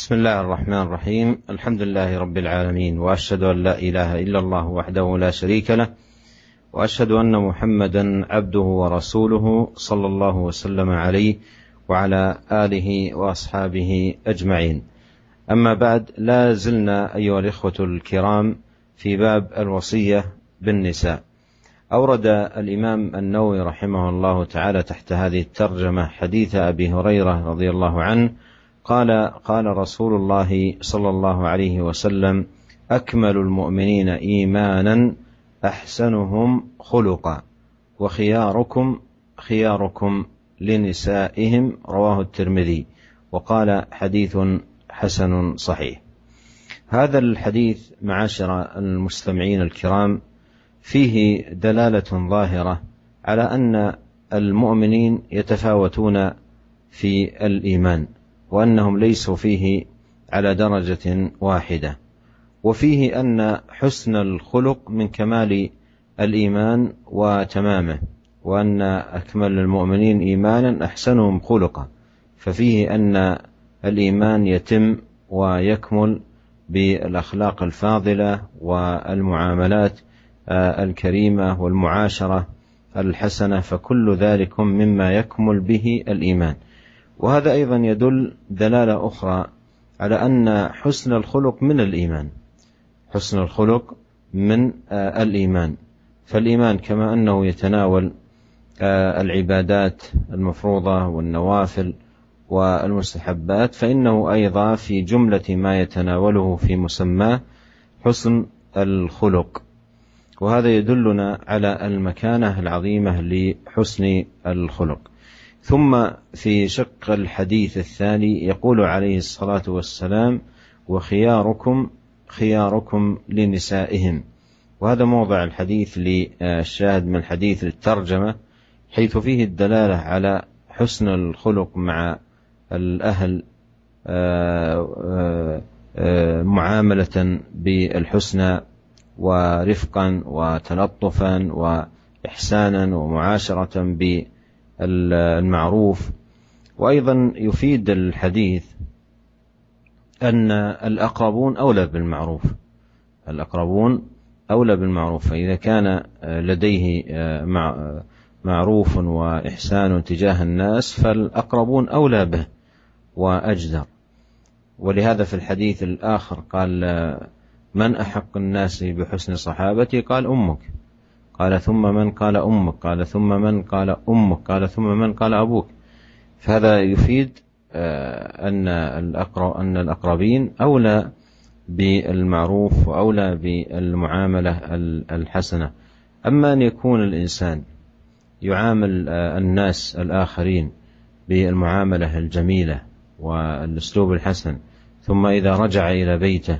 بسم الله الرحمن الرحيم. الحمد لله رب العالمين، وأشهد أن لا إله إلا الله وحده لا شريك له، وأشهد أن محمدا عبده ورسوله صلى الله وسلم عليه وعلى آله وأصحابه أجمعين. أما بعد، لا زلنا أيها الإخوة الكرام في باب الوصية بالنساء. أورد الإمام النووي رحمه الله تعالى تحت هذه الترجمة حديث أبي هريرة رضي الله عنه قال رسول الله صلى الله عليه وسلم: أكمل المؤمنين إيمانا أحسنهم خلقا، وخياركم خياركم لنسائهم، رواه الترمذي، وقال حديث حسن صحيح. هذا الحديث معاشر المستمعين الكرام فيه دلالة ظاهرة على أن المؤمنين يتفاوتون في الإيمان، وأنهم ليسوا فيه على درجة واحدة، وفيه أن حسن الخلق من كمال الإيمان وتمامه، وأن أكمل المؤمنين إيمانا أحسنهم خلقا، ففيه أن الإيمان يتم ويكمل بالأخلاق الفاضلة والمعاملات الكريمة والمعاشرة الحسنة، فكل ذلك مما يكمل به الإيمان. وهذا أيضا يدل دلالة أخرى على أن حسن الخلق من الإيمان، حسن الخلق من الإيمان. فالإيمان كما أنه يتناول العبادات المفروضة والنوافل والمستحبات، فإنه أيضا في جملة ما يتناوله في مسماه حسن الخلق، وهذا يدلنا على المكانة العظيمة لحسن الخلق. ثم في شق الحديث الثاني يقول عليه الصلاة والسلام: وخياركم خياركم لنسائهم. وهذا موضع الحديث للشاهد من الحديث للترجمة، حيث فيه الدلالة على حسن الخلق مع الأهل، معاملة بالحسنى ورفقا وتلطفا وإحسانا ومعاشرة بالمعروف. وأيضا يفيد الحديث أن الأقربون أولى بالمعروف، الأقربون أولى بالمعروف، فإذا كان لديه معروف وإحسان تجاه الناس فالأقربون أولى به وأجدر. ولهذا في الحديث الآخر قال: من أحق الناس بحسن صحابتي؟ قال: أمك. قال: ثم من؟ قال: أمك. قال: ثم من؟ قال: أمك. قال: ثم من؟ قال: أبوك. فهذا يفيد أن الأقربين أولى بالمعروف وأولى بالمعاملة الحسنة. أما أن يكون الإنسان يعامل الناس الآخرين بالمعاملة الجميلة والأسلوب الحسن، ثم إذا رجع إلى بيته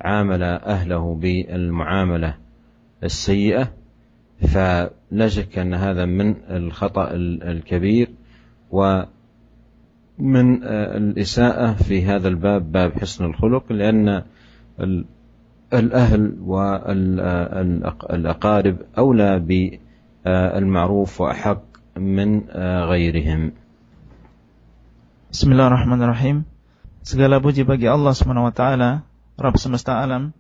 عامل أهله بالمعاملة السيئة، فلا شك أن هذا من الخطأ الكبير ومن الإساءة في هذا الباب، باب حسن الخلق، لأن الأهل والأقارب أولى بالمعروف وأحق من غيرهم. Bismillahirrahmanirrahim. Segala puji bagi Allah SWT, Rabb semesta alam.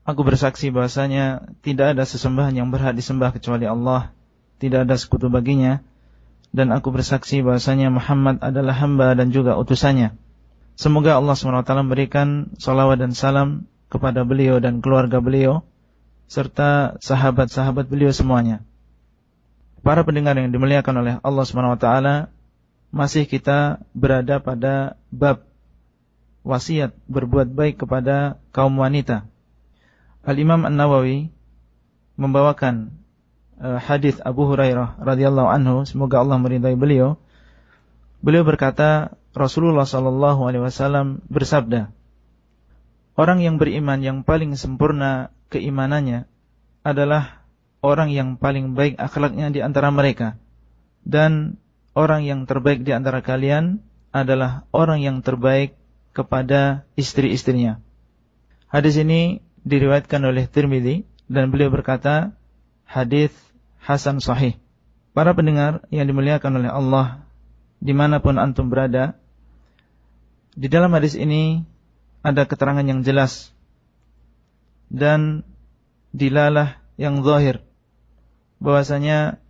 Aku bersaksi bahasanya tidak ada sesembahan yang berhak disembah kecuali Allah, tidak ada sekutu baginya. Dan aku bersaksi bahasanya Muhammad adalah hamba dan juga utusannya. Semoga Allah SWT memberikan salawat dan salam kepada beliau dan keluarga beliau, serta sahabat-sahabat beliau semuanya. Para pendengar yang dimuliakan oleh Allah SWT, masih kita berada pada bab wasiat berbuat baik kepada kaum wanita. Al-Imam An-Nawawi membawakan hadis Abu Hurairah radhiyallahu anhu, semoga Allah meridai beliau. Beliau berkata, Rasulullah sallallahu alaihi wasallam bersabda, orang yang beriman yang paling sempurna keimanannya adalah orang yang paling baik akhlaknya di antara mereka, dan orang yang terbaik di antara kalian adalah orang yang terbaik kepada istri-istrinya. Hadis ini diriwayatkan oleh Tirmidzi dan beliau berkata, hadis hasan sahih. Para pendengar yang dimuliakan oleh Allah, dimanapun antum berada, di dalam hadis ini ada keterangan yang jelas dan dilalah yang zahir bahwasanya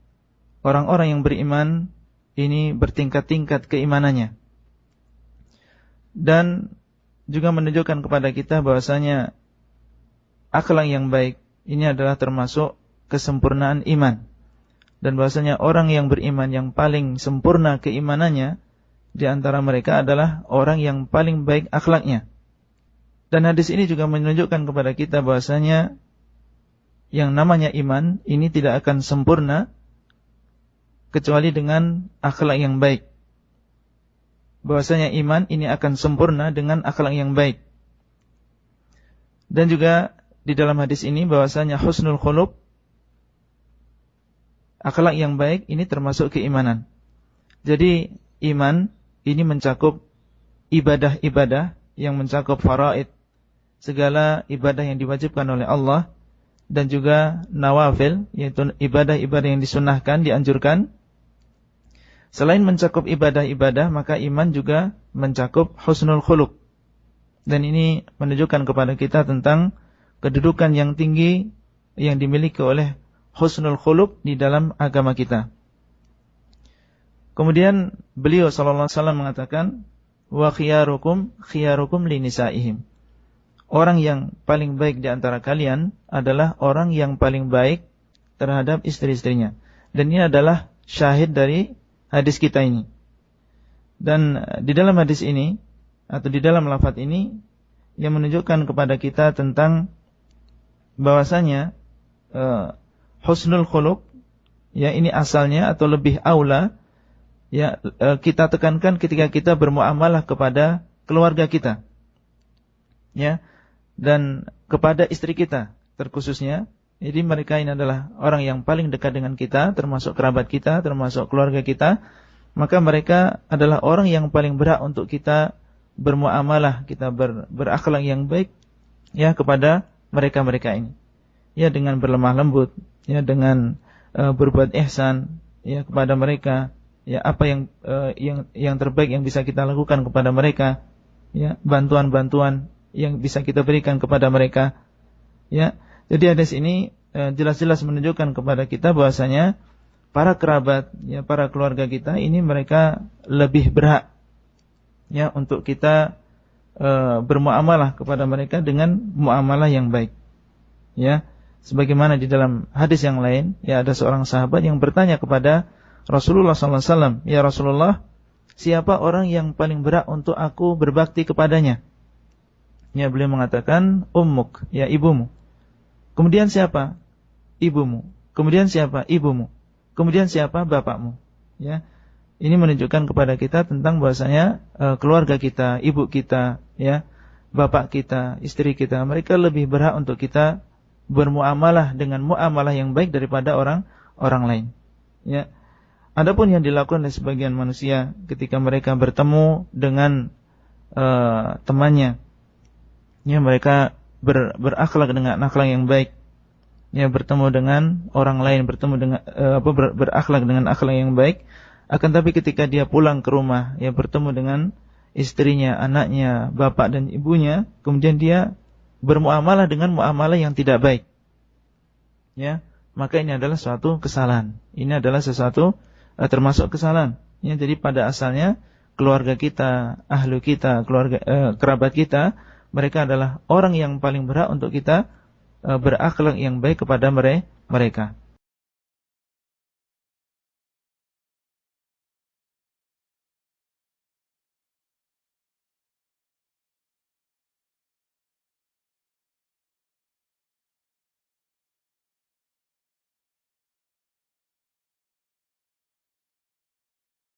orang-orang yang beriman ini bertingkat-tingkat keimanannya, dan juga menunjukkan kepada kita bahwasanya akhlak yang baik ini adalah termasuk kesempurnaan iman, dan bahwasanya orang yang beriman yang paling sempurna keimanannya di antara mereka adalah orang yang paling baik akhlaknya. Dan hadis ini juga menunjukkan kepada kita bahwasanya yang namanya iman ini tidak akan sempurna kecuali dengan akhlak yang baik. Bahwasanya iman ini akan sempurna dengan akhlak yang baik. Dan juga di dalam hadis ini bahwasanya husnul khuluq, akhlak yang baik ini termasuk keimanan. Jadi iman ini mencakup ibadah-ibadah yang mencakup faraid, segala ibadah yang diwajibkan oleh Allah, dan juga nawafil, yaitu ibadah-ibadah yang disunnahkan, dianjurkan. Selain mencakup ibadah-ibadah, maka iman juga mencakup husnul khuluq. Dan ini menunjukkan kepada kita tentang kedudukan yang tinggi yang dimiliki oleh husnul khuluq di dalam agama kita. Kemudian beliau sallallahu alaihi wasallam mengatakan, wa khiyarukum linisaihim. Orang yang paling baik di antara kalian adalah orang yang paling baik terhadap istri-istrinya. Dan ini adalah syahid dari hadis kita ini. Dan di dalam hadis ini, atau di dalam lafaz ini, yang menunjukkan kepada kita tentang bahwasanya husnul khuluq, ya, ini asalnya atau lebih aula, ya, kita tekankan ketika kita bermuamalah kepada keluarga kita, ya, dan kepada istri kita terkhususnya. Jadi mereka ini adalah orang yang paling dekat dengan kita, termasuk kerabat kita, termasuk keluarga kita. Maka mereka adalah orang yang paling berhak untuk kita bermuamalah, kita berakhlak yang baik, ya, kepada mereka-mereka ini, ya, dengan berlemah lembut, ya, dengan berbuat ihsan, ya, kepada mereka, ya, apa yang terbaik yang bisa kita lakukan kepada mereka, ya, bantuan-bantuan yang bisa kita berikan kepada mereka, ya. Jadi hadis ini jelas-jelas menunjukkan kepada kita bahwasanya para kerabat, ya, para keluarga kita ini mereka lebih berhak, ya, untuk kita bermuamalah kepada mereka dengan muamalah yang baik, ya. Sebagaimana di dalam hadis yang lain, ya, ada seorang sahabat yang bertanya kepada Rasulullah SAW, ya Rasulullah, siapa orang yang paling berhak untuk aku berbakti kepadanya? Ya, beliau mengatakan ummuk, ya, ibumu. Kemudian siapa? Ibumu. Kemudian siapa? Ibumu. Kemudian siapa? Bapakmu. Ya, ini menunjukkan kepada kita tentang bahwasanya keluarga kita, ibu kita, ya, bapak kita, istri kita, mereka lebih berhak untuk kita bermuamalah dengan muamalah yang baik daripada orang lain. Ya. Adapun yang dilakukan oleh sebagian manusia ketika mereka bertemu dengan temannya, ya, mereka berakhlak dengan akhlak yang baik, ya, bertemu dengan orang lain, bertemu dengan berakhlak dengan akhlak yang baik. Akan tapi ketika dia pulang ke rumah, ya, bertemu dengan istrinya, anaknya, bapak dan ibunya, kemudian dia bermuamalah dengan muamalah yang tidak baik, ya, maka ini adalah suatu kesalahan. Ini adalah sesuatu termasuk kesalahan, ya. Jadi pada asalnya keluarga kita, ahlu kita, kerabat kita, mereka adalah orang yang paling berhak untuk kita berakhlak yang baik kepada mereka.